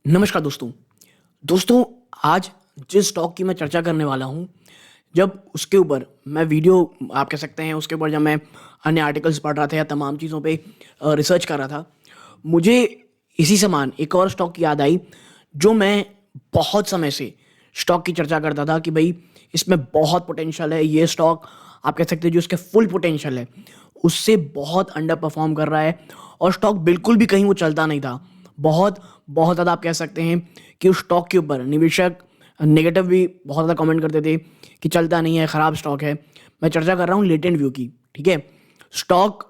नमस्कार दोस्तों। दोस्तों, आज जिस स्टॉक की मैं चर्चा करने वाला हूँ, जब उसके ऊपर मैं वीडियो आप कह सकते हैं उसके ऊपर जब मैं अन्य आर्टिकल्स पढ़ रहा था या तमाम चीज़ों पे रिसर्च कर रहा था, मुझे इसी समान एक और स्टॉक की याद आई, जो मैं बहुत समय से स्टॉक की चर्चा करता था कि भई इसमें बहुत पोटेंशियल है। ये स्टॉक आप कह सकते हैं जो इसके फुल पोटेंशियल है, उससे बहुत अंडर परफ़ॉर्म कर रहा है और स्टॉक बिल्कुल भी कहीं वो चलता नहीं था। बहुत बहुत ज़्यादा आप कह सकते हैं कि उस स्टॉक के ऊपर निवेशक नेगेटिव भी बहुत ज़्यादा कमेंट करते थे कि चलता नहीं है, ख़राब स्टॉक है। मैं चर्चा कर रहा हूँ लेटेंट व्यू की, ठीक है? स्टॉक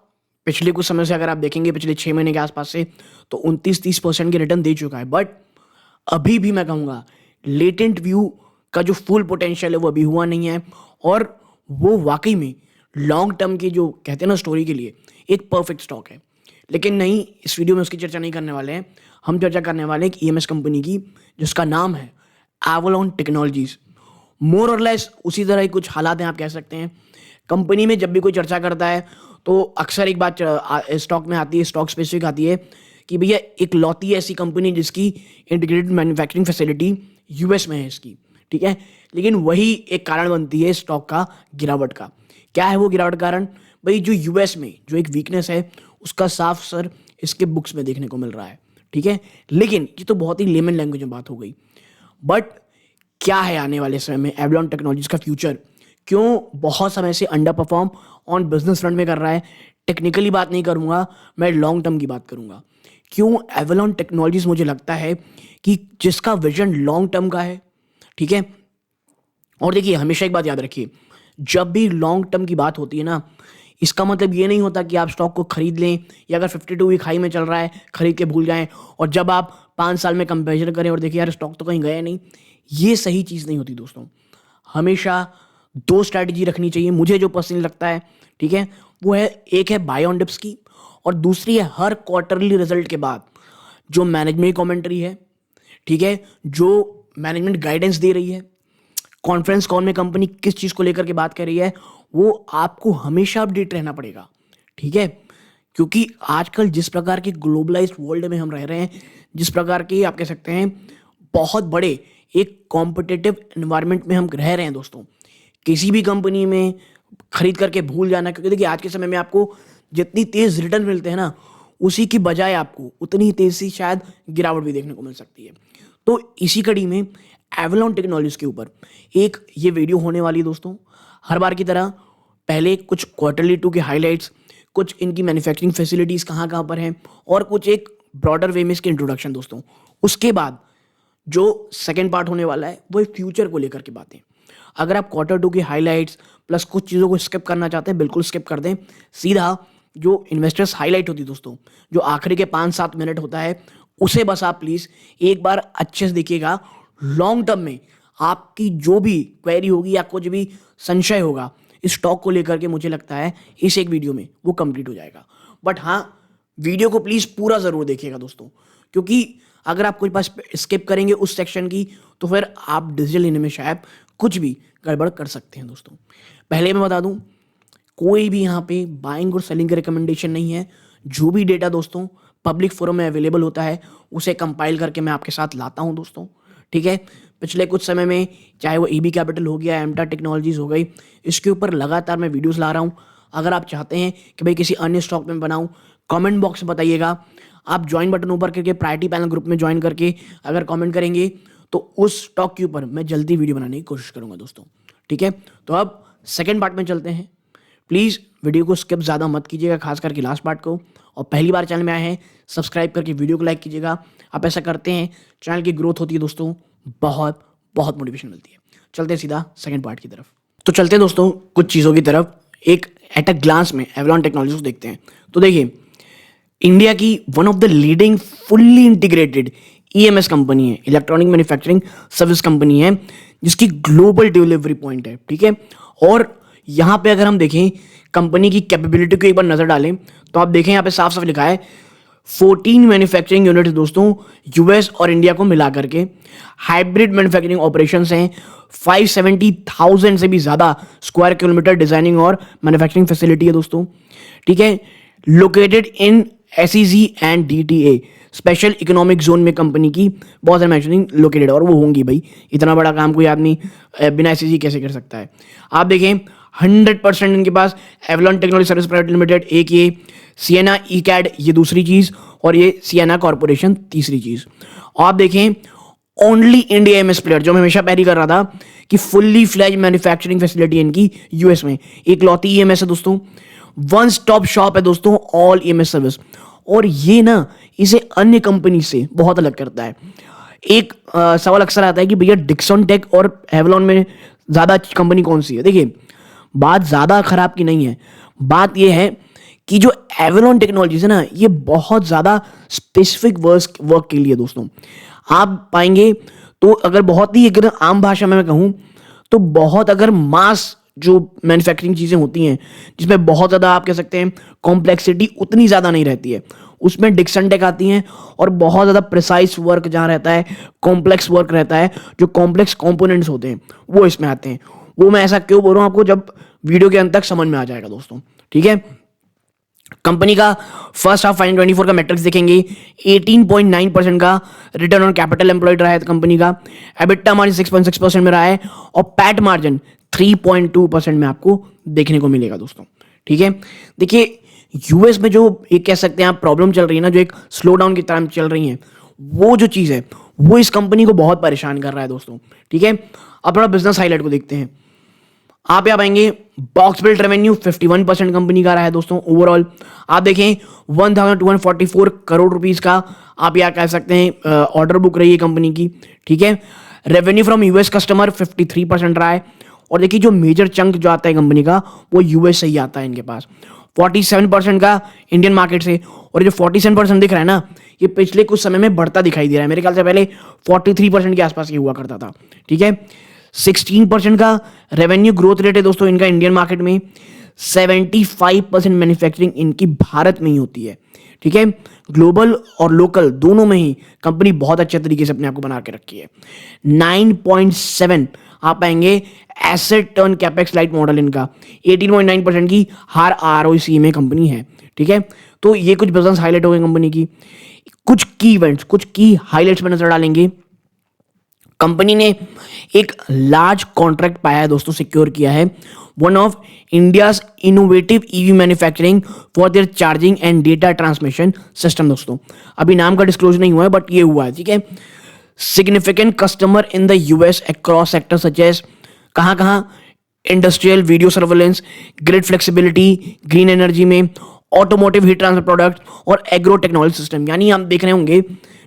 पिछले कुछ समय से अगर आप देखेंगे पिछले 6 महीने के आसपास से, तो 29-30% की रिटर्न दे चुका है। बट अभी भी मैं कहूँगा लेटेंट व्यू का जो फुल पोटेंशियल है वो अभी हुआ नहीं है और वो वाक़ई में लॉन्ग टर्म की जो कहते हैं ना स्टोरी के लिए एक परफेक्ट स्टॉक है। लेकिन नहीं, इस वीडियो में उसकी चर्चा नहीं करने वाले हैं। हम चर्चा करने वाले हैं एक ईएमएस कंपनी की, जिसका नाम है एवलॉन टेक्नोलॉजीज़। मोर और लेस उसी तरह ही कुछ हालात हैं, आप कह सकते हैं। कंपनी में जब भी कोई चर्चा करता है तो अक्सर एक बात स्टॉक में आती है, स्टॉक स्पेसिफिक आती है कि भैया इकलौती ऐसी कंपनी जिसकी इंटीग्रेटेड मैन्युफैक्चरिंग फैसिलिटी यूएस में है इसकी, ठीक है? लेकिन वही एक कारण बनती है स्टॉक का गिरावट का। क्या है वो गिरावट कारण? भाई जो यूएस में जो एक वीकनेस है, उसका साफ असर इसके बुक्स में देखने को मिल रहा है, ठीक है? लेकिन ये तो बहुत ही लेमन लैंग्वेज में बात हो गई। बट क्या है आने वाले समय में एवलॉन टेक्नोलॉजीज का फ्यूचर? क्यों बहुत समय से under perform on business front में कर रहा है? टेक्निकली बात नहीं करूंगा, मैं लॉन्ग टर्म की बात करूंगा। क्यों एवलॉन टेक्नोलॉजीज मुझे लगता है कि जिसका विजन लॉन्ग टर्म का है, ठीक है? और देखिए, हमेशा एक बात याद रखिए, जब भी लॉन्ग टर्म की बात होती है ना, इसका मतलब ये नहीं होता कि आप स्टॉक को खरीद लें या अगर 52 वीक हाई में चल रहा है खरीद के भूल जाएं और जब आप 5 साल में कंपेरिजन करें और देखिए यार स्टॉक तो कहीं गया नहीं। ये सही चीज़ नहीं होती दोस्तों। हमेशा दो स्ट्रैटेजी रखनी चाहिए, मुझे जो पर्सनली लगता है, ठीक है? वो है, एक है बाय ऑन डिप्स की और दूसरी है हर क्वार्टरली रिजल्ट के बाद जो मैनेजमेंट कमेंट्री है, ठीक है? जो मैनेजमेंट गाइडेंस दे रही है, कॉन्फ्रेंस कॉल में कंपनी किस चीज़ को लेकर के बात कर रही है, वो आपको हमेशा अपडेट रहना पड़ेगा, ठीक है? क्योंकि आजकल जिस प्रकार के ग्लोबलाइज्ड वर्ल्ड में हम रह रहे हैं, जिस प्रकार के आप कह सकते हैं बहुत बड़े एक कॉम्पिटिटिव एनवायरनमेंट में हम रह रहे हैं दोस्तों, किसी भी कंपनी में खरीद करके भूल जाना, क्योंकि देखिए आज के समय में आपको जितनी तेज़ रिटर्न मिलते हैं ना, उसी की बजाय आपको उतनी ही तेज़ से शायद गिरावट भी देखने को मिल सकती है। तो इसी कड़ी में एवलॉन टेक्नोलॉजीज के ऊपर एक ये वीडियो होने वाली है दोस्तों। हर बार की तरह पहले कुछ क्वार्टरली टू के हाइलाइट्स, कुछ इनकी मैन्युफैक्चरिंग फैसिलिटीज़ कहाँ कहाँ पर हैं और कुछ एक ब्रॉडर वे में इसके इंट्रोडक्शन दोस्तों। उसके बाद जो सेकंड पार्ट होने वाला है वो फ्यूचर को लेकर के बातें। अगर आप क्वार्टर टू की हाइलाइट्स प्लस कुछ चीज़ों को स्किप करना चाहते हैं, बिल्कुल स्किप कर दें। सीधा जो इन्वेस्टर्स हाईलाइट होती है दोस्तों, जो आखिरी के 5-7 मिनट होता है, उसे बस आप प्लीज़ एक बार अच्छे से देखिएगा। लॉन्ग टर्म में आपकी जो भी क्वेरी होगी या कुछ भी संशय होगा इस स्टॉक को लेकर के, मुझे लगता है इस एक वीडियो में वो कंप्लीट हो जाएगा। बट हाँ, वीडियो को प्लीज़ पूरा ज़रूर देखिएगा दोस्तों, क्योंकि अगर आप कुछ पास स्किप करेंगे उस सेक्शन की, तो फिर आप डिसीजन लेने में शायद कुछ भी गड़बड़ कर सकते हैं दोस्तों। पहले मैं बता दूं, कोई भी यहाँ पे बाइंग और सेलिंग का रिकमेंडेशन नहीं है। जो भी डेटा दोस्तों पब्लिक फोरम में अवेलेबल होता है, उसे कंपाइल करके मैं आपके साथ लाता हूँ दोस्तों, ठीक है? पिछले कुछ समय में चाहे वो ईबी कैपिटल हो गया, एमटा टेक्नोलॉजीज हो गई, इसके ऊपर लगातार मैं वीडियोस ला रहा हूँ। अगर आप चाहते हैं कि भाई किसी अन्य स्टॉक में बनाऊँ, कमेंट बॉक्स में बताइएगा। आप ज्वाइन बटन ऊपर करके प्रायोरिटी पैनल ग्रुप में ज्वाइन करके अगर कमेंट करेंगे तो उस स्टॉक के ऊपर मैं जल्दी वीडियो बनाने की कोशिश करूँगा दोस्तों, ठीक है? तो अब सेकेंड पार्ट में चलते हैं। प्लीज़ वीडियो को स्किप ज़्यादा मत कीजिएगा, खास करके लास्ट पार्ट को। और पहली बार चैनल में आए हैं, सब्सक्राइब करके वीडियो को लाइक कीजिएगा। आप ऐसा करते हैं, चैनल की ग्रोथ होती है दोस्तों, बहुत बहुत मोटिवेशन मिलती है। चलते हैं सीधा सेकंड पार्ट की तरफ। तो चलते हैं दोस्तों कुछ चीज़ों की तरफ, एक एट अ ग्लांस में एवलॉन टेक्नोलॉजीज को देखते हैं। तो देखिए, इंडिया की one of the leading fully integrated EMS company है, इलेक्ट्रॉनिक मैन्युफैक्चरिंग सर्विस कंपनी है, जिसकी ग्लोबल डिलीवरी पॉइंट है, ठीक है? और यहाँ पे अगर हम देखें कंपनी की कैपेबिलिटी को एक बार नजर डालें, तो आप देखें यहाँ पे साफ साफ लिखा है 14 मैन्युफैक्चरिंग यूनिट्स दोस्तों, यूएस और इंडिया को मिला करके। हाइब्रिड मैन्युफैक्चरिंग ऑपरेशंस हैं, 570,000 से भी ज़्यादा स्क्वायर किलोमीटर डिजाइनिंग और मैन्युफैक्चरिंग फैसिलिटी है दोस्तों, ठीक है? Located in SEZ and DTA, special economic zone में कंपनी की बहुत सारी मैन्युफैक्चरिंग लोकेटेड, और वो होंगी भाई, इतना बड़ा काम कोई आदमी बिना एसएसजी कैसे कर सकता है। आप देखें 100% इनके पास Avalon technology service private limited, एक ये सिएना ई कैड ये दूसरी चीज़, और ये सिएना कॉर्पोरेशन तीसरी चीज़। और आप देखें ओनली इंडिया एमएस प्लेयर, जो मैं हमेशा पैरी कर रहा था कि फुल्ली फ्लैज मैन्युफैक्चरिंग फैसिलिटी इनकी यूएस में, एक लौती ईएमएस है दोस्तों, वन स्टॉप शॉप है दोस्तों, ऑल ईएमएस सर्विस। और ये ना इसे अन्य कंपनी से बहुत अलग करता है। एक सवाल अक्सर आता है कि भैया डिक्सन टेक और एवलॉन में ज़्यादा अच्छी कंपनी कौन सी है। देखिए बात ज़्यादा खराब की नहीं है, बात यह है कि जो एवलॉन टेक्नोलॉजीज है ना, ये बहुत ज़्यादा स्पेसिफिक वर्क के लिए दोस्तों आप पाएंगे। तो अगर बहुत ही अगर आम भाषा में मैं कहूँ तो बहुत अगर मास जो मैन्युफैक्चरिंग चीज़ें होती हैं जिसमें बहुत ज़्यादा आप कह सकते हैं कॉम्प्लेक्सिटी उतनी ज़्यादा नहीं रहती है, उसमें डिक्सन टेक आती हैं। और बहुत ज़्यादा प्रिसाइज वर्क जहाँ रहता है, कॉम्प्लेक्स वर्क रहता है, जो कॉम्प्लेक्स कंपोनेंट्स होते हैं वो इसमें आते हैं। वो मैं ऐसा क्यों बोल रहा हूँ आपको, जब वीडियो के अंत तक समझ में आ जाएगा दोस्तों, ठीक है। कंपनी का फर्स्ट हाफ 2024 का मैट्रिक्स देखेंगे, 18.9% का रिटर्न ऑन कैपिटल एम्प्लॉयड रहा है कंपनी का, एबिटा मार्जिन 6.6% में रहा है, और पैट मार्जिन 3.2% में आपको देखने को मिलेगा दोस्तों, ठीक है। देखिए यूएस में जो एक कह सकते हैं आप प्रॉब्लम चल रही है ना, जो एक स्लो डाउन की तरह चल रही है, वो जो चीज़ है वो इस कंपनी को बहुत परेशान कर रहा है दोस्तों, ठीक है। अब थोड़ा बिजनेस हाईलाइट को देखते हैं। आप यहाँ पाएंगे बॉक्स बिल्ड रेवेन्यू 51% कंपनी का रहा है दोस्तों ओवरऑल। आप देखें 1244 करोड़ रुपीस का आप यहाँ कह सकते हैं ऑर्डर बुक रही है कंपनी की, ठीक है। रेवेन्यू फ्रॉम यूएस कस्टमर 53% रहा है। और देखिए जो मेजर चंक जो आता है कंपनी का वो यूएस से ही आता है इनके पास, 47% का इंडियन मार्केट से। और जो 47% दिख रहा है ना, ये पिछले कुछ समय में बढ़ता दिखाई दे रहा है। मेरे ख्याल से पहले 43% के आसपास ये हुआ करता था, ठीक है। 16% का रेवेन्यू ग्रोथ रेट है दोस्तों इनका इंडियन मार्केट में। 75% मैन्युफैक्चरिंग इनकी भारत में ही होती है, ठीक है। ग्लोबल और लोकल दोनों में ही कंपनी बहुत अच्छे तरीके से अपने आप को बना के रखी है। 9.7 आप पाएंगे asset turn capex light model इनका, 18.9% की हार आरओसी में कंपनी है, ठीक है। तो ये कुछ बिजनेस हाईलाइट हो गए कंपनी की। कुछ की इवेंट्स, कुछ की हाईलाइट्स में नजर डालेंगे। कंपनी ने एक लार्ज कॉन्ट्रैक्ट पाया है दोस्तों, सिक्योर किया है, one of India's innovative EV manufacturing for their charging and data transmission system दोस्तों। अभी नाम का डिस्क्लोजर नहीं हुआ है बट ये हुआ है, ठीक है। Significant customer in the US across sector such as कहाँ industrial video surveillance, grid flexibility, green energy में, ऑटोमोटिव हीट ट्रांसफर प्रोडक्ट और एग्रो टेक्नोलॉजी सिस्टम। यानी आप देख रहे होंगे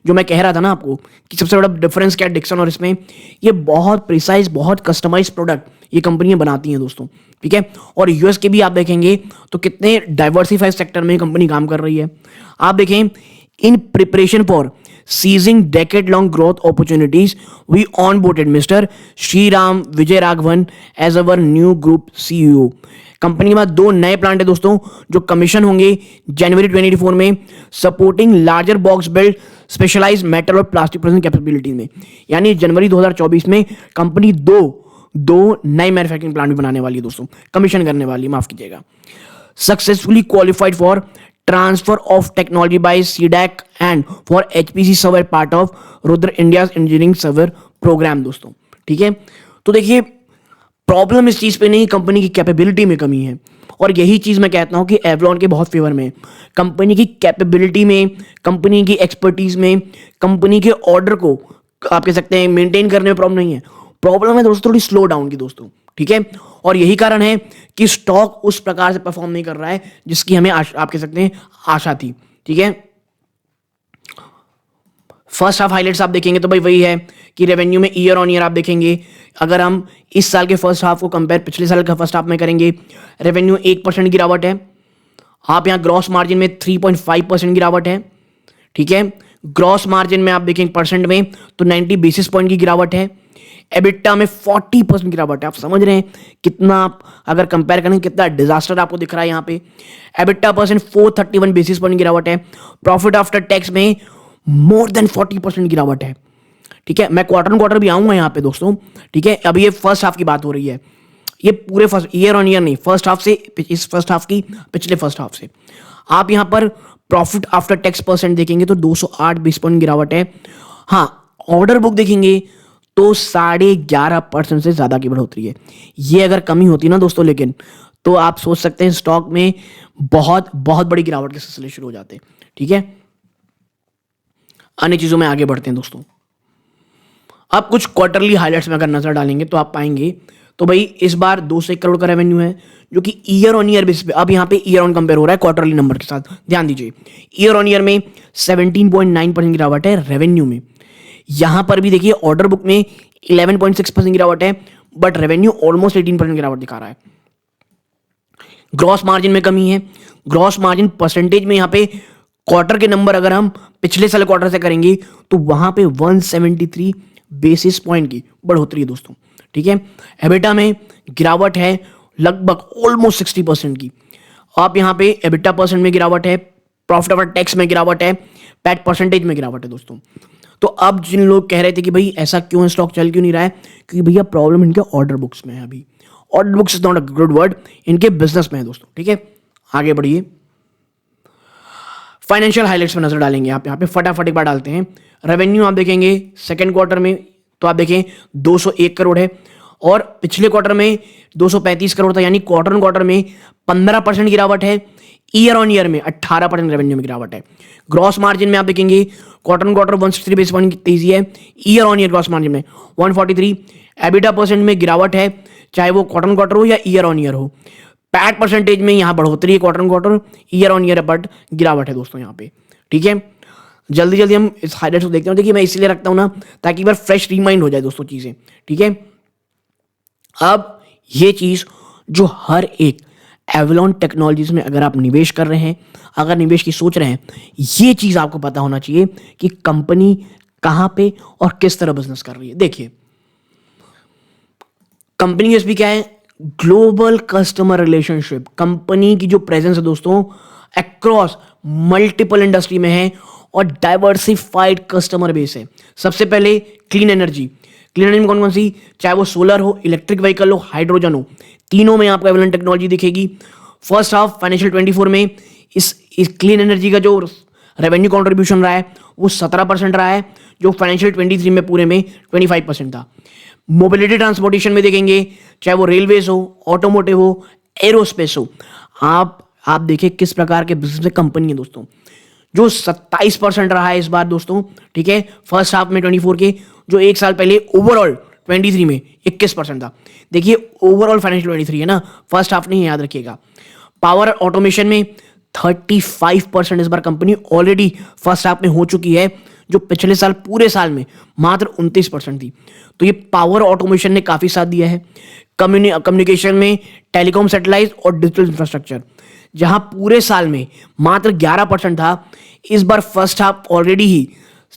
जो मैं कह रहा था ना आपको कि सबसे बड़ा डिफरेंस क्या है डिक्सन और इसमें, ये बहुत प्रिसाइज बहुत कस्टमाइज प्रोडक्ट ये कंपनियां बनाती हैं दोस्तों, ठीक है। और यूएस के भी आप देखेंगे तो कितने डाइवर्सिफाइड सेक्टर में कंपनी काम कर रही है। आप देखें in preparation for seizing decade long growth opportunities we onboarded mister Sriram Vijay Raghavan as our new group CEO. कंपनी के पास 2 नए प्लांट है दोस्तों जो कमीशन होंगे जनवरी 2024 में, supporting larger box build specialised metal और प्लास्टिक प्रोसेसिंग कैपेबिलिटी में। यानी जनवरी 2024 में कंपनी दो नए मैन्युफैक्चरिंग प्लांट भी बनाने वाली है दोस्तों, कमीशन करने वाली है, माफ कीजिएगा। Successfully qualified for transfer of technology by CDAC and for HPC server part of Rudra India engineering server program दोस्तों, ठीक है। तो देखिए प्रॉब्लम इस चीज पे नहीं, कंपनी की कैपेबिलिटी में कमी है। और यही चीज मैं कहता हूं कि एवलॉन के बहुत फेवर में, कंपनी की कैपेबिलिटी में, कंपनी की एक्सपर्टीज में, कंपनी के ऑर्डर को आप कह सकते हैं मेंटेन करने में प्रॉब्लम नहीं है। प्रॉब्लम है दोस्तों थोड़ी स्लो डाउन की दोस्तों, ठीक है। और यही कारण है कि स्टॉक उस प्रकार से परफॉर्म नहीं कर रहा है जिसकी हमें आप कह सकते हैं आशा थी, ठीक है। फर्स्ट हाफ हाइलाइट्स आप देखेंगे तो भाई वही है कि रेवेन्यू में ईयर ऑन ईयर आप देखेंगे, अगर हम इस साल के फर्स्ट हाफ को कंपेयर पिछले साल का फर्स्ट हाफ में करेंगे, रेवेन्यू 1% गिरावट है। आप यहाँ ग्रॉस मार्जिन में 3.5% गिरावट है, ठीक है। ग्रॉस मार्जिन में आप देखेंगे परसेंट में तो 90 बेसिस पॉइंट की गिरावट है। एबिटा में 40% गिरावट है। आप समझ रहे हैं कितना, आप अगर कंपेयर करें कितना डिजास्टर आपको दिख रहा है यहाँ पे। एबिटा परसेंट 431 बेसिस पॉइंट गिरावट है। प्रॉफिट आफ्टर टैक्स में मोर देन 40% गिरावट है, ठीक है। मैं क्वार्टर भी आऊंगा यहाँ पे दोस्तों, ठीक है। अभी ये फर्स्ट हाफ की बात हो रही है, ये पूरे फर्स्ट ईयर ऑन ईयर नहीं, फर्स्ट हाफ से, इस फर्स्ट हाफ की पिछले फर्स्ट हाफ से। आप यहाँ पर प्रॉफिट आफ्टर टैक्स परसेंट देखेंगे तो 208 बेस पॉइंट गिरावट है। हाँ, ऑर्डर बुक देखेंगे तो 11.5% से ज़्यादा की बढ़ोतरी है। ये अगर कमी होती ना दोस्तों, लेकिन तो आप सोच सकते हैं स्टॉक में बहुत बहुत बड़ी गिरावट के सिलसिले शुरू हो जाते हैं। ठीक है, अन्य चीज़ों में आगे बढ़ते हैं दोस्तों। अब कुछ क्वार्टरली हाइलाइट्स में अगर नजर डालेंगे तो आप पाएंगे तो भाई इस बार 201 करोड़ का रेवेन्यू है, जो कि ईयर ऑन ईयर बेसिस पे, अब यहाँ पे ईयर ऑन कंपेयर हो रहा है क्वार्टरली नंबर के साथ, ध्यान दीजिए। ईयर ऑन ईयर में 17.9% गिरावट है रेवेन्यू में। यहां पर भी देखिए ऑर्डर बुक में 11.6% गिरावट है, बट रेवेन्यू ऑलमोस्ट 18% गिरावट दिखा रहा है। ग्रॉस मार्जिन में कमी है। ग्रॉस मार्जिन परसेंटेज में यहाँ पे क्वार्टर के नंबर अगर हम पिछले साल क्वार्टर से करेंगे तो वहां पे 173 बेसिस पॉइंट की बढ़ोतरी है दोस्तों। ठीक है, एबिटा में गिरावट है लगभग ऑलमोस्ट 60% की। आप यहाँ पे एबिटा परसेंट में गिरावट है, प्रॉफिट आफ्टर टैक्स में गिरावट है, पैट परसेंटेज में गिरावट है दोस्तों। तो अब जिन लोग कह रहे थे कि भाई ऐसा क्यों है, स्टॉक चल क्यों नहीं रहा है, क्योंकि भैया प्रॉब्लम इनके ऑर्डर बुक्स में है। अभी order books is not a good word, इनके बिजनेस में है दोस्तों। ठीक है, आगे बढ़िए। फाइनेंशियल हाइलाइट्स में नजर डालेंगे आप यहाँ पे, फटाफट एक बार डालते हैं। रेवेन्यू आप देखेंगे सेकंड क्वार्टर में तो आप देखें 201 करोड़ है, और पिछले क्वार्टर में 235 करोड़ था, यानी क्वार्टर ऑन क्वार्टर में 15% गिरावट है। ईयर ऑन ईयर में 18% रेवेन्यू में गिरावट है। ग्रॉस मार्जिन में आप देखेंगे quarter on quarter 163 base point की तेजी है, year on year gross margin में 143। एबिटा परसेंट में गिरावट है, चाहे वो क्वार्टर ऑन क्वार्टर हो या ईयर ऑन ईयर हो। पैट परसेंटेज में यहाँ बढ़ोतरी है, quarter on quarter, year on year but गिरावट है दोस्तों यहाँ पे। ठीक है, जल्दी जल्दी हम इस हाइलाइट्स को देखते हैं। देखिए मैं इसलिए रखता हूँ ना ताकि एक बार फ्रेश रिमाइंड हो जाए दोस्तों चीजें। ठीक है, अब ये चीज जो हर एक एवलॉन टेक्नोलॉजीज में अगर आप निवेश कर रहे हैं, अगर निवेश की सोच रहे हैं, ये चीज आपको पता होना चाहिए कि कंपनी कहां पे और किस तरह बिजनेस कर रही है। देखिए कंपनी यूएसपी क्या है, ग्लोबल कस्टमर रिलेशनशिप। कंपनी की जो प्रेजेंस है दोस्तों अक्रॉस मल्टीपल इंडस्ट्री में है और डाइवर्सिफाइड कस्टमर बेस है। सबसे पहले क्लीन एनर्जी। क्लीन एनर्जी में कौन कौन सी, चाहे वो सोलर हो, इलेक्ट्रिक व्हीकल हो, हाइड्रोजन हो, तीनों में आपको एवलॉन टेक्नोलॉजी दिखेगी। फर्स्ट हाफ फाइनेंशियल 24 में इस क्लीन एनर्जी का जो रेवेन्यू कंट्रीब्यूशन रहा है वो 17% रहा है, जो फाइनेंशियल 23 में पूरे में 25% था। मोबिलिटी ट्रांसपोर्टेशन में देखेंगे, चाहे वो रेलवेज हो, ऑटोमोटिव हो, एरोस्पेस हो, आप देखिए किस प्रकार के बिजनेस में कंपनी है दोस्तों, जो 27% रहा है इस बार दोस्तों। ठीक है, फर्स्ट हाफ में 24 के, जो एक साल पहले ओवरऑल 23 में 21% था। देखिए ओवरऑल फाइनेंशियल 23 है ना, फर्स्ट हाफ नहीं, याद रखिएगा। पावर ऑटोमेशन में 35% इस बार कंपनी ऑलरेडी फर्स्ट हाफ में हो चुकी है, जो पिछले साल पूरे साल में मात्र 29% थी। तो ये पावर ऑटोमेशन ने काफी साथ दिया है। कम्युनिकेशन में टेलीकॉम, सैटेलाइट और डिजिटल इंफ्रास्ट्रक्चर, जहां पूरे साल में मात्र 11% था, इस बार फर्स्ट हाफ ऑलरेडी ही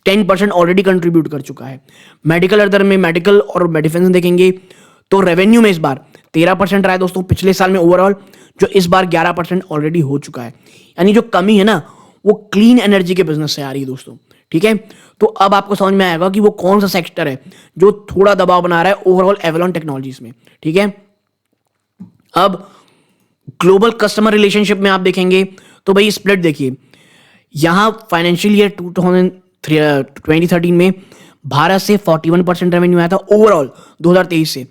10% ऑलरेडी कंट्रीब्यूट कर चुका है। मेडिकल अदर में मेडिकल और डिफेंस देखेंगे तो रेवेन्यू में इस बार 13% रहा है दोस्तों पिछले साल में ओवरऑल, जो इस बार 11% ऑलरेडी हो चुका है। यानी जो कमी है ना वो क्लीन एनर्जी के बिजनेस से आ रही है दोस्तों। ठीक है, तो अब आपको समझ में आएगा कि वो कौन सा सेक्टर है जो थोड़ा दबाव बना रहा है ओवरऑल एवलॉन टेक्नोलॉजीज में। ठीक है, अब ग्लोबल कस्टमर रिलेशनशिप में आप देखेंगे तो भाई स्प्लिट देखिए, यहां फाइनेंशियल ईयर 2013 में भारत से 41% रेवेन्यू आया था ओवरऑल 2023 से,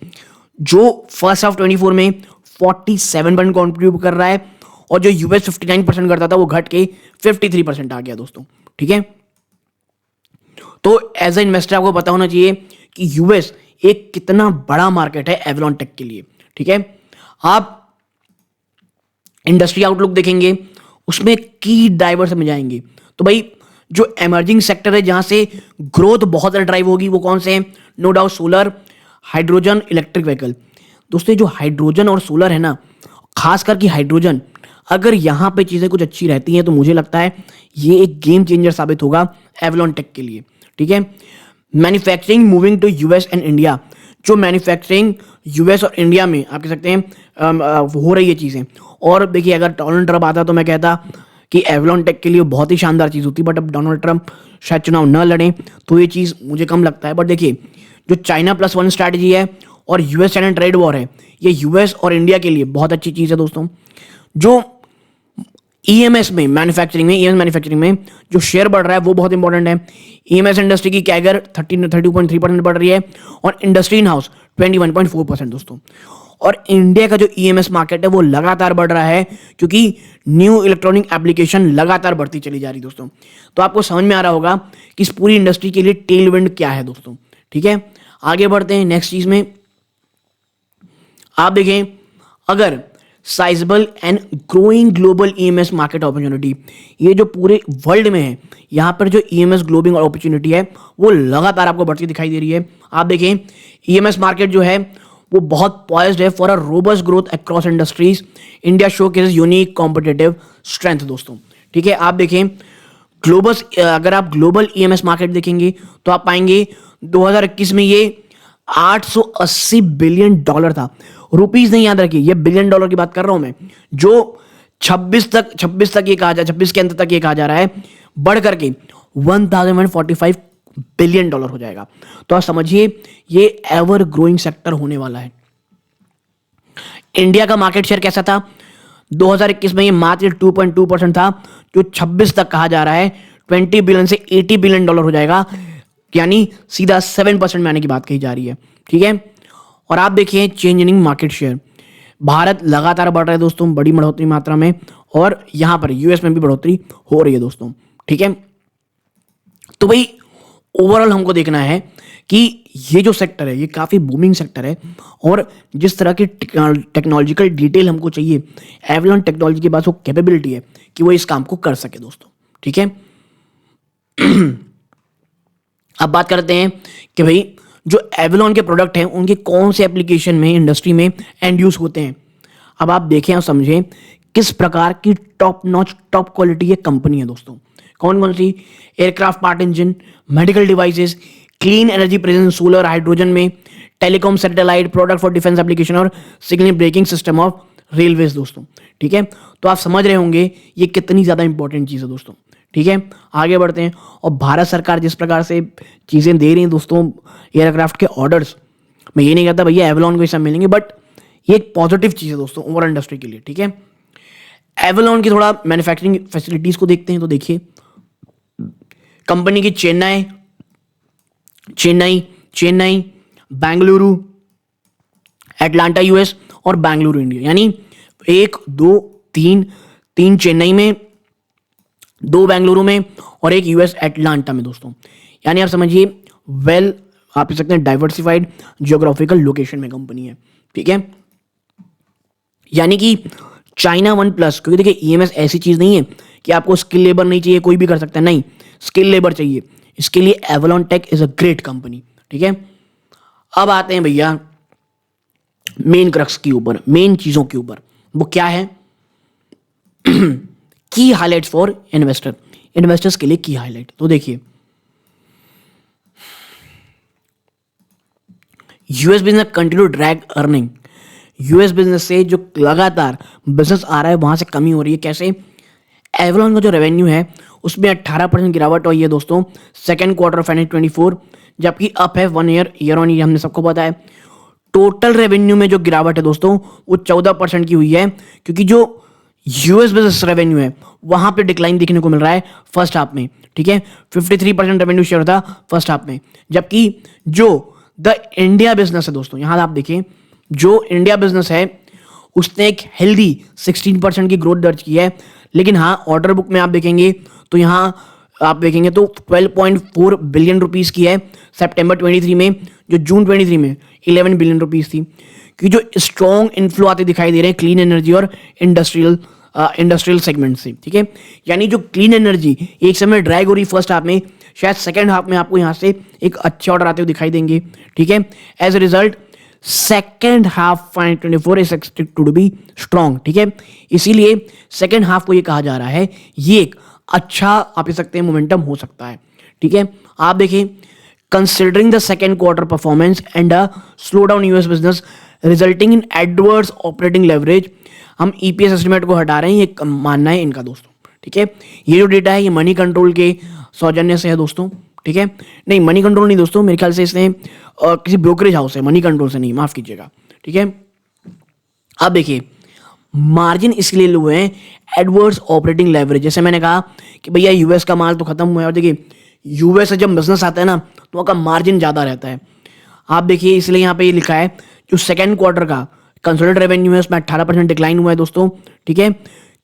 जो फर्स्ट हाफ 24 में 47% कॉन्ट्रीब्यूट कर रहा है, और जो यूएस 59% करता था वो घट के 53% आ गया दोस्तों। ठीक है, तो एज ए इन्वेस्टर आपको पता होना चाहिए कि यूएस एक कितना बड़ा मार्केट है एवलॉन टेक के लिए। ठीक है, आप इंडस्ट्री आउटलुक देखेंगे उसमें की ड्राइवर्स में जाएंगे तो भाई जो एमर्जिंग सेक्टर है जहां से ग्रोथ बहुत ज्यादा ड्राइव होगी वो कौन से हैं, no doubt solar, hydrogen, electric vehicle. दोस्तों जो हाइड्रोजन और सोलर है ना, खास करके हाइड्रोजन, अगर यहां पे चीजें कुछ अच्छी रहती हैं तो मुझे लगता है ये एक गेम चेंजर साबित होगा एवलॉन टेक के लिए। ठीक है, manufacturing moving to US and India, जो मैन्युफैक्चरिंग यूएस और इंडिया में आप कह सकते हैं हो रही है चीजें। और देखिए अगर डोनाल्ड ट्रंप आता तो मैं कहता कि एवलॉन टेक के लिए बहुत ही शानदार चीज होती, बट अब डोनाल्ड ट्रंप शायद चुनाव न लड़े तो ये चीज मुझे कम लगता है। बट देखिए जो चाइना +1 स्ट्रैटेजी है और यूएस चाइना ट्रेड वॉर है, ये यूएस और इंडिया के लिए बहुत अच्छी चीज है दोस्तों। जो ईएमएस में मैन्युफैक्चरिंग में जो शेयर बढ़ रहा है वो बहुत इंपॉर्टेंट है। ईएमएस इंडस्ट्री की कैगर 32.3% बढ़ रही है और इंडस्ट्री इन हाउस 21.4% दोस्तों। और इंडिया का जो ईएमएस मार्केट है वो लगातार बढ़ रहा है क्योंकि न्यू इलेक्ट्रॉनिक एप्लीकेशन लगातार बढ़ती चली जा रही दोस्तों। तो आपको समझ में आ रहा होगा कि इस पूरी इंडस्ट्री के लिए टेलविंड क्या है दोस्तों। ठीक है, आगे बढ़ते हैं नेक्स्ट चीज में। आप देखें, अगर sizeable and growing global EMS market opportunity, ये जो पूरे वर्ल्ड में है, यहां पर जो ईएमएस ग्लोबिंग अपॉर्चुनिटी है वो लगातार आपको बढ़ती दिखाई दे रही है। आप देखें, ईएमएस मार्केट जो है वो बहुत पॉइज्ड है for a robust growth across industries. India show cases unique competitive strength दोस्तों। ठीक है, आप देखें अगर आप ग्लोबल ईएमएस मार्केट देखेंगे तो आप पाएंगे 2021 में ये 880 बिलियन डॉलर था। रुपीस नहीं, याद रखिए, ये बिलियन डॉलर की बात कर रहा हूं मैं। जो 26 तक ये कहा जा 26 के अंत तक ये कहा जा रहा है बढ़ करके 1045 बिलियन डॉलर हो जाएगा। तो आप समझिए ये एवर ग्रोइंग सेक्टर होने वाला है। इंडिया का मार्केट शेयर कैसा था 2021 में? ये मात्र 2.2% था, जो 26 तक कहा जा रहा है 20 बिलियन से 80 बिलियन डॉलर हो जाएगा, यानी सीधा 7% में आने की बात कही जा रही है। ठीक है, और आप देखिए चेंजिंग मार्केट शेयर, भारत लगातार बढ़ रहा है दोस्तों, बड़ी बढ़ोतरी मात्रा में, और यहां पर यूएस में भी बढ़ोतरी हो रही है दोस्तों। ठीक है, तो भाई ओवरऑल हमको देखना है कि ये जो सेक्टर है ये काफी बूमिंग सेक्टर है, और जिस तरह की टेक्नोलॉजिकल डिटेल हमको चाहिए, एवलॉन टेक्नोलॉजी के पास वो कैपेबिलिटी है कि वो इस काम को कर सके दोस्तों। ठीक है, अब बात करते हैं कि भाई जो एवलॉन के प्रोडक्ट हैं उनके कौन से एप्लीकेशन में, इंडस्ट्री में एंड यूज होते हैं। अब आप देखें और समझें किस प्रकार की टॉप नॉच, टॉप क्वालिटी ये कंपनी है दोस्तों। कौन कौन सी? Aircraft part engine, medical devices, clean energy presence, solar, hydrogen में, telecom, satellite, product for defence application और signal braking system of railways दोस्तों। ठीक है, तो आप समझ रहे होंगे ये कितनी ज्यादा इंपॉर्टेंट चीज है दोस्तों। ठीक है, आगे बढ़ते हैं। और भारत सरकार जिस प्रकार से चीजें दे रही हैं दोस्तों, एयरक्राफ्ट के ऑर्डर्स, मैं ये नहीं कहता भैया एवलॉन को ये सब मिलेंगे, बट ये एक पॉजिटिव चीज है दोस्तों ओवरऑल इंडस्ट्री के लिए। ठीक है, एवलॉन की थोड़ा मैन्युफैक्चरिंग फैसिलिटीज को देखते हैं तो देखिए, कंपनी की चेन्नई, बेंगलुरु, एटलांटा यूएस और बेंगलुरु इंडिया, यानी 1 2 3 चेन्नई में, 2 बेंगलुरु में और 1 यूएस एटलांटा में दोस्तों। यानी आप समझिए आप कह सकते हैं डाइवर्सिफाइड जियोग्राफिकल लोकेशन में कंपनी है। ठीक है, यानी कि चाइना वन प्लस, क्योंकि देखिए ईएमएस ऐसी चीज नहीं है कि आपको स्किल लेबर नहीं चाहिए, कोई भी कर सकता है, नहीं, स्किल लेबर चाहिए। इसके लिए Avalon tech is a great company. ठीक है, अब आते हैं भैया मेन क्रक्स के ऊपर, मेन चीजों के ऊपर। वो क्या है? की हाईलाइट्स फॉर इन्वेस्टर्स के लिए की हाईलाइट। तो देखिए, US business continue drag earning, US business से जो लगातार बिजनेस आ रहा है वहां से कमी हो रही है। कैसे? एवलॉन का जो रेवेन्यू है उसमें 18% गिरावट हुई है दोस्तों सेकंड क्वार्टर ऑफ 2024, जबकि अप है 1 ईयर ऑन ईयर, हमने सबको पता है। टोटल रेवेन्यू में जो गिरावट है दोस्तों वो 14% की हुई है, क्योंकि जो यूएस बिजनेस रेवेन्यू है वहां पे डिक्लाइन देखने को मिल रहा है फर्स्ट हाफ में। ठीक है, 53% रेवेन्यू शेयर था फर्स्ट हाफ में, जबकि जो द इंडिया बिजनेस है दोस्तों, यहां आप देखें, जो इंडिया बिजनेस है उसने एक हेल्दी 16% की ग्रोथ दर्ज की है। लेकिन हाँ, ऑर्डर बुक में आप देखेंगे तो यहां आप देखेंगे तो 12.4 बिलियन रुपीस की है सितंबर 23 में, जो जून 23 में 11 बिलियन रुपीस थी। कि जो स्ट्रॉन्ग इन्फ्लो आते दिखाई दे रहे हैं क्लीन एनर्जी और इंडस्ट्रियल सेगमेंट से। ठीक है, यानी जो क्लीन एनर्जी एक समय ड्रैग हो रही फर्स्ट हाफ में, शायद सेकंड हाफ में आपको यहां से एक अच्छे ऑर्डर आते हुए दिखाई देंगे। ठीक है, as a result second half 2024 is expected to be strong. ठीक है, इसीलिए सेकेंड हाफ को ये कहा जा रहा है ये एक अच्छा आप कह सकते हैं मोमेंटम हो सकता है। ठीक है, आप देखिए, considering the second quarter performance and a slow down US business resulting in adverse operating leverage, हम ईपीएस एस्टिमेट को हटा रहे हैं, ये मानना है इनका दोस्तों। ठीक है, ये जो डेटा है ये मनी कंट्रोल के सौजन्य से है दोस्तों। ठीक है, नहीं मनी कंट्रोल नहीं दोस्तों, मेरे ख्याल से इसने किसी ब्रोकरेज हाउस है, मनी कंट्रोल से नहीं, माफ कीजिएगा। ठीक है, अब देखिए मार्जिन इसलिए लो हैं, एडवर्स ऑपरेटिंग लेवरेज। जैसे मैंने कहा कि भैया यूएस का माल तो खत्म हुआ है, और देखिए यूएस से जब बिजनेस आता है ना तो वहाँ का मार्जिन ज़्यादा रहता है। आप देखिए इसलिए यहाँ पे ये लिखा है जो सेकेंड क्वार्टर का कंसोलिडेटेड रेवेन्यू है उसमें 18% डिक्लाइन हुआ है दोस्तों, ठीक है,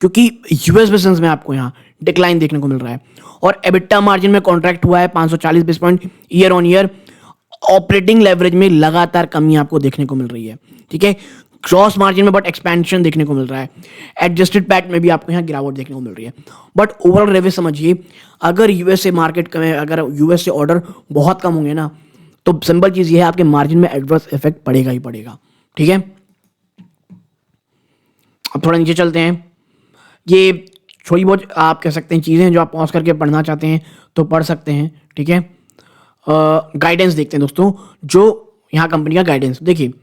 क्योंकि यूएस बिजनेस में आपको यहाँ डिक्लाइन देखने को मिल रहा है। और एबिटा मार्जिन में कॉन्ट्रैक्ट हुआ है 540 base point year on year. Operating leverage में लगातार कमी आपको देखने को मिल रही है, ठीक है। ग्रॉस मार्जिन में बट एक्सपेंशन देखने को मिल रहा है। एडजस्टेड पैट में भी आपको यहाँ गिरावट देखने को मिल रही है। बट ओवरऑल रेवे समझिए, अगर यूएस से मार्केट में, अगर यूएस से ऑर्डर बहुत कम होंगे ना तो सिंपल चीज ये है, आपके मार्जिन में एडवर्स इफेक्ट पड़ेगा ही पड़ेगा, ठीक है। अब थोड़ा नीचे चलते हैं। ये थोड़ी बहुत आप कह सकते हैं चीज़ें जो आप पॉज करके पढ़ना चाहते हैं तो पढ़ सकते हैं, ठीक है। गाइडेंस देखते हैं दोस्तों, जो यहाँ कंपनी का गाइडेंस देखिए।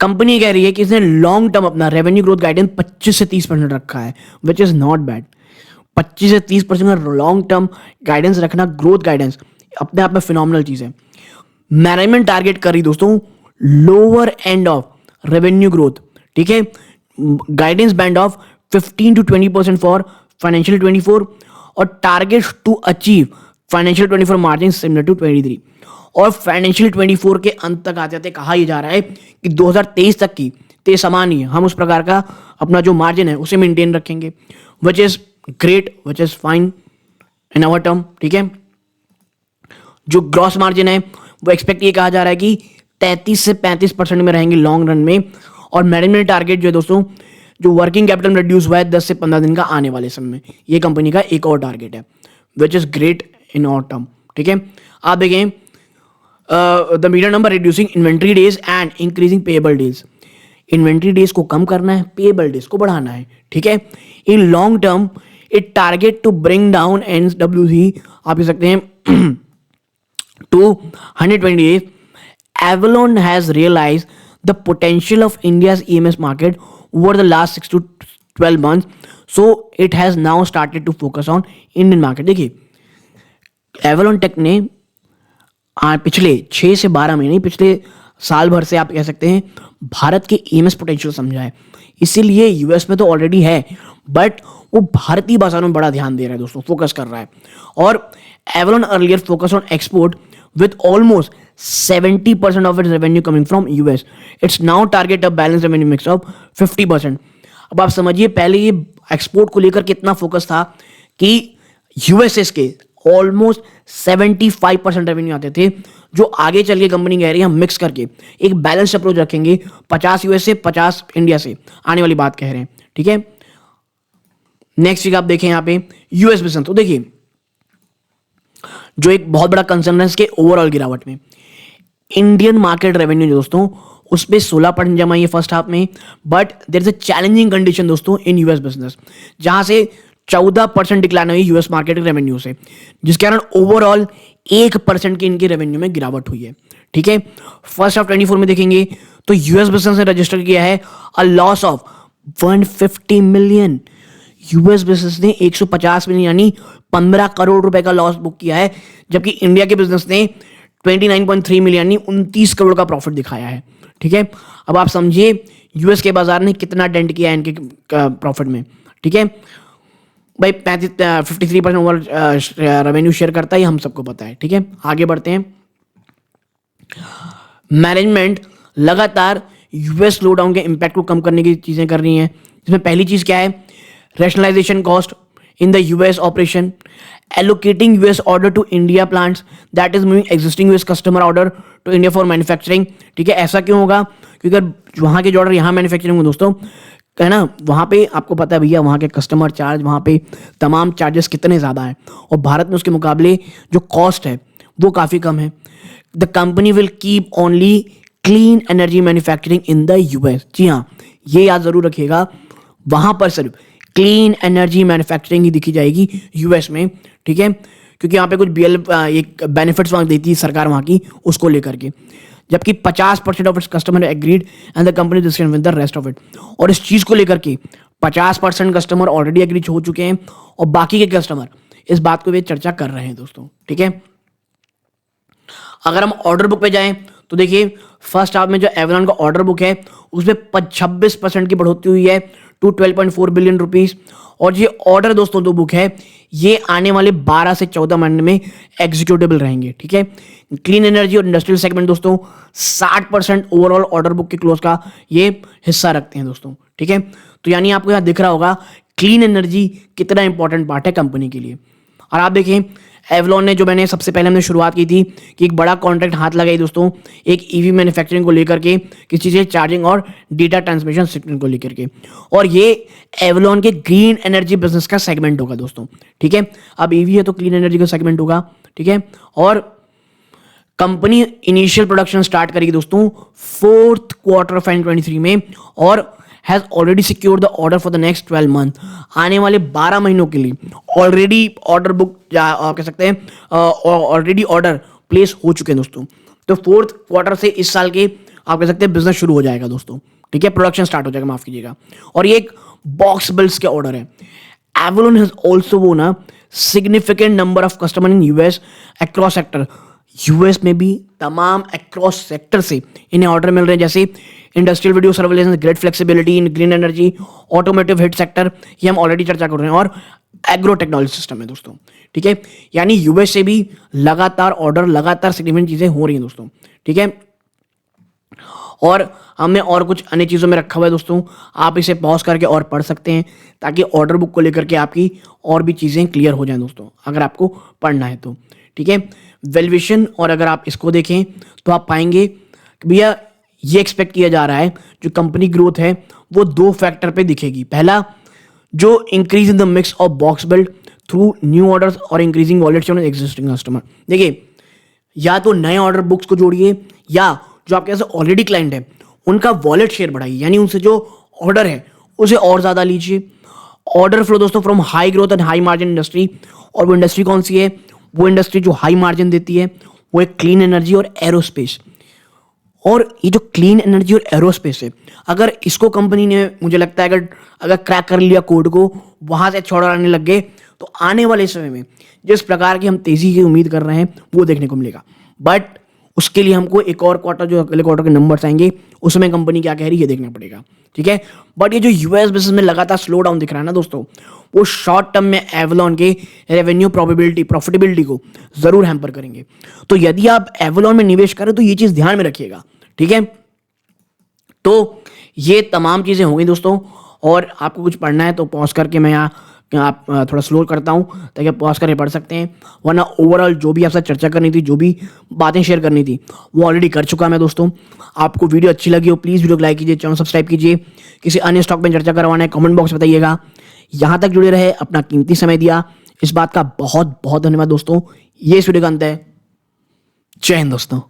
कंपनी कह रही है कि इसने लॉन्ग टर्म अपना रेवेन्यू ग्रोथ गाइडेंस 25 से 30% रखा है, विच इज़ नॉट बैड। 25 से 30% का लॉन्ग टर्म गाइडेंस रखना, ग्रोथ गाइडेंस अपने आप में फिनोमिनल चीज़ है। मैनेजमेंट टारगेट कर रही दोस्तों lower end of revenue growth, ठीक है। Guidance band of 15 to 20% for financial 24 और target to achieve financial 24 margin similar to 23। और फाइनेंशियल 24 के अंत तक आते आते कहा यह जा रहा है कि 2023 तक की ते समान ही हम उस प्रकार का अपना जो मार्जिन है उसे मेंटेन रखेंगे, which is great, which is fine in our term, ठीक है। जो ग्रॉस मार्जिन है वो एक्सपेक्ट ये कहा जा रहा है कि 33 से 35% में रहेंगे लॉन्ग रन में। और मैनेजमेंट टारगेट जो है दोस्तों, जो वर्किंग कैपिटल रिड्यूस हुआ है 10 से 15 दिन का आने वाले समय में, ये कंपनी का एक और टारगेट है, which is great in our term, ठीक है। आप देखें the medium number reducing inventory days and increasing payable days. Inventory days को कम करना है, पेएबल डेज को बढ़ाना है, ठीक है। In long term it target to bring down NWC, आप कह सकते हैं to 120 days. Avalon has realized the potential of India's EMS market over the last 6 to 12 months, so it has now started to focus on Indian market. देखिए Avalon Tech ने पिछले 6 से 12 महीने, पिछले साल भर से आप कह सकते हैं भारत के EMS पोटेंशियल समझा है। इसीलिए यूएस में तो ऑलरेडी है, बट वो भारतीय बाजारों में बड़ा ध्यान दे रहा है दोस्तों, फोकस कर रहा है। और Avalon earlier focused on export with almost 70% of its revenue coming from US. It's now target a balanced revenue mix of 50%. अब आप समझिए पहले ये एक्सपोर्ट को लेकर कितना फोकस था कि यूएसएस के ऑलमोस्ट 75% रेवेन्यू आते थे, जो आगे चल के कंपनी कह रही है हम मिक्स करके एक बैलेंस अप्रोच रखेंगे, 50 यूएस से 50 इंडिया से आने वाली बात कह रहे हैं, ठीक है। नेक्स्ट चीज आप देखें यहाँ पे यूएस बिजनेस, तो देखिए जो एक बहुत बड़ा कंसर्न है इसके ओवरऑल गिरावट में, इंडियन मार्केट रेवेन्यू दोस्तों उस पर 16% जमा है फर्स्ट हाफ में, but there is a challenging condition दोस्तों इन यूएस बिजनेस, जहां से 14% डिक्लाइन हुई यूएस मार्केट रेवेन्यू से, जिसके कारण ओवरऑल 1% की इनकी रेवेन्यू में गिरावट हुई है, ठीक है। फर्स्ट हाफ 24 में देखेंगे तो यूएस बिजनेस ने रजिस्टर किया है a loss of 150 million. US business ने 150 मिलियन यानी 15 करोड़ रुपए का लॉस बुक किया है, जबकि इंडिया के बिजनेस ने 29.3 मिलियन यानी 29 करोड़ का प्रॉफिट दिखाया है, ठीक है। अब आप समझिए यूएस के बाजार ने कितना डेंट किया है इनके प्रॉफिट में, ठीक है भाई। 53% ओवर रेवेन्यू शेयर करता है, हम सबको पता है, ठीक है। आगे बढ़ते हैं। मैनेजमेंट लगातार यूएस स्लो डाउन के इंपैक्ट को कम करने की चीजें कर रही हैं, जिसमें पहली चीज क्या है, rationalization cost in the US operation, allocating US order to India plants, that is moving existing US customer order to India for manufacturing, ठीक है। ऐसा क्यों होगा, क्योंकि वहाँ के जो ऑर्डर यहाँ मैन्युफैक्चरिंग में दोस्तों है ना, वहाँ पे आपको पता है भैया वहाँ के कस्टमर चार्ज, वहाँ पे तमाम चार्जेस कितने ज़्यादा हैं, और भारत में उसके मुकाबले जो कॉस्ट है वो काफ़ी कम है। The company will keep only clean energy manufacturing in the US. जी हाँ, ये याद ज़रूर रखिएगा, वहाँ पर सिर्फ क्लीन एनर्जी मैन्युफैक्चरिंग ही दिखी जाएगी यूएस में, ठीक है, क्योंकि यहाँ पे कुछ एक बेनिफिट्स वहाँ देती है सरकार वहाँ की, उसको लेकर के, जबकि 50% of its customer agreed and the company discussion with the rest of it. और इस चीज़ को लेकर के 50% कस्टमर ऑलरेडी एग्री हो चुके हैं और बाकी के कस्टमर इस बात को भी चर्चा कर रहे हैं दोस्तों, ठीक है। अगर हम ऑर्डर बुक पे जाएं तो देखिए फर्स्ट हाफ में जो एवलॉन का ऑर्डर बुक है उसमें 26% की बढ़ोतरी हुई है टू 12.4 बिलियन रुपीस। और ये ऑर्डर दोस्तों जो बुक है ये आने वाले 12 से 14 महीने में एग्जीक्यूटेबल रहेंगे। ठीक है, क्लीन एनर्जी और इंडस्ट्रियल सेगमेंट दोस्तों 60% ओवरऑल ऑर्डर बुक के क्लोज का ये हिस्सा रखते हैं दोस्तों। ठीक है, तो यानी आपको यहाँ दिख रहा होगा क्लीन एनर्जी कितना इंपॉर्टेंट पार्ट है कंपनी के लिए। और आप देखें एवलॉन ने जो मैंने सबसे पहले हमने शुरुआत की थी कि एक बड़ा कॉन्ट्रैक्ट हाथ लगाई दोस्तों एक ईवी मैन्युफैक्चरिंग को लेकर के, किसी चीज़ चार्जिंग और डेटा ट्रांसमिशन सिस्टम को लेकर के, और ये एवलॉन के ग्रीन एनर्जी बिजनेस का सेगमेंट होगा दोस्तों। ठीक है, अब ईवी है तो क्लीन एनर्जी का सेगमेंट होगा। ठीक है, और कंपनी इनिशियल प्रोडक्शन स्टार्ट करेगी दोस्तों फोर्थ क्वार्टर ऑफ 2023 में और has already secured the order for the next 12 month. आने वाले 12 महीनों के लिए ऑलरेडी ऑर्डर बुक कह सकते हैं ऑलरेडी ऑर्डर प्लेस हो चुके हैं दोस्तों। तो फोर्थ क्वार्टर से इस साल के आप कह सकते हैं बिजनेस शुरू हो जाएगा दोस्तों। ठीक है, प्रोडक्शन स्टार्ट हो जाएगा, माफ कीजिएगा। और ये एक बॉक्स बिल्ड्स के ऑर्डर है। एवलॉन हैज ऑल्सो वो ना significant number of customer in US across sector. US में भी तमाम अक्रॉस सेक्टर से इन्हें ऑर्डर मिल रहे हैं, जैसे industrial video surveillance, great flexibility इन green energy, automotive hit sector, ये हम ऑलरेडी चर्चा कर रहे हैं, और एग्रो टेक्नोलॉजी सिस्टम है दोस्तों। ठीक है, यानी यूएस से भी लगातार ऑर्डर, लगातार सिग्निफिकेंट चीजें हो रही हैं दोस्तों। ठीक है, और हमने और कुछ अन्य चीज़ों में रखा हुआ है दोस्तों, आप इसे पॉज करके और पढ़ सकते हैं ताकि ऑर्डर बुक को लेकर के आपकी और भी चीज़ें क्लियर हो जाएं दोस्तों, अगर आपको पढ़ना है तो। ठीक है, वैल्यूएशन, और अगर आप इसको देखें तो आप पाएंगे कि भैया ये एक्सपेक्ट किया जा रहा है जो कंपनी ग्रोथ है वो दो फैक्टर पे दिखेगी। पहला, जो increase in the mix of box build through new orders और increasing wallet share existing customer. देखिए, या तो नए ऑर्डर बुक्स को जोड़िए या जो आपके पास ऑलरेडी क्लाइंट है उनका वॉलेट शेयर बढ़ाइए, यानी उनसे जो ऑर्डर है उसे और ज़्यादा लीजिए। ऑर्डर फ्लो दोस्तों from high growth and high margin industry, और वो इंडस्ट्री कौन सी है? वो इंडस्ट्री जो हाई मार्जिन देती है वो एक क्लीन एनर्जी और एरोस्पेस। और ये जो क्लीन एनर्जी और एरोस्पेस है, अगर इसको कंपनी ने, मुझे लगता है अगर क्रैक कर लिया कोड को, वहां से छोड़ाने लग गए, तो आने वाले समय में जिस प्रकार की हम तेजी की उम्मीद कर रहे हैं वो देखने को मिलेगा। बट उसके लिए हमको एक और क्वार्टर, जो अगले क्वार्टर के नंबर्स आएंगे उसमें कंपनी क्या कह रही है ये देखना पड़ेगा। ठीक है, बट ये जो यूएस बिजनेस में लगातार स्लो डाउन दिख रहा है ना दोस्तों, वो शॉर्ट टर्म में एवलॉन के रेवेन्यू प्रॉफिटेबिलिटी को जरूर हैम्पर करेंगे। तो यदि आप एवलॉन में निवेश करें तो ये चीज ध्यान में रखिएगा। ठीक है, तो ये तमाम चीजें होंगी दोस्तों, और आपको कुछ पढ़ना है तो पॉज करके मैं यहाँ आप थोड़ा स्लो करता हूँ ताकि आप पॉज करके पढ़ सकते हैं, वरना ओवरऑल जो भी आपसे चर्चा करनी थी, जो भी बातें शेयर करनी थी वो ऑलरेडी कर चुका मैं दोस्तों। आपको वीडियो अच्छी लगी हो प्लीज़ वीडियो को लाइक कीजिए, चैनल सब्सक्राइब कीजिए। किसी अन्य स्टॉक में चर्चा करवाना है कमेंट बॉक्स में बताइएगा। यहाँ तक जुड़े रहे, अपना कीमती समय दिया, इस बात का बहुत बहुत धन्यवाद दोस्तों। ये इस वीडियो का अंत है। जय हिंद दोस्तों।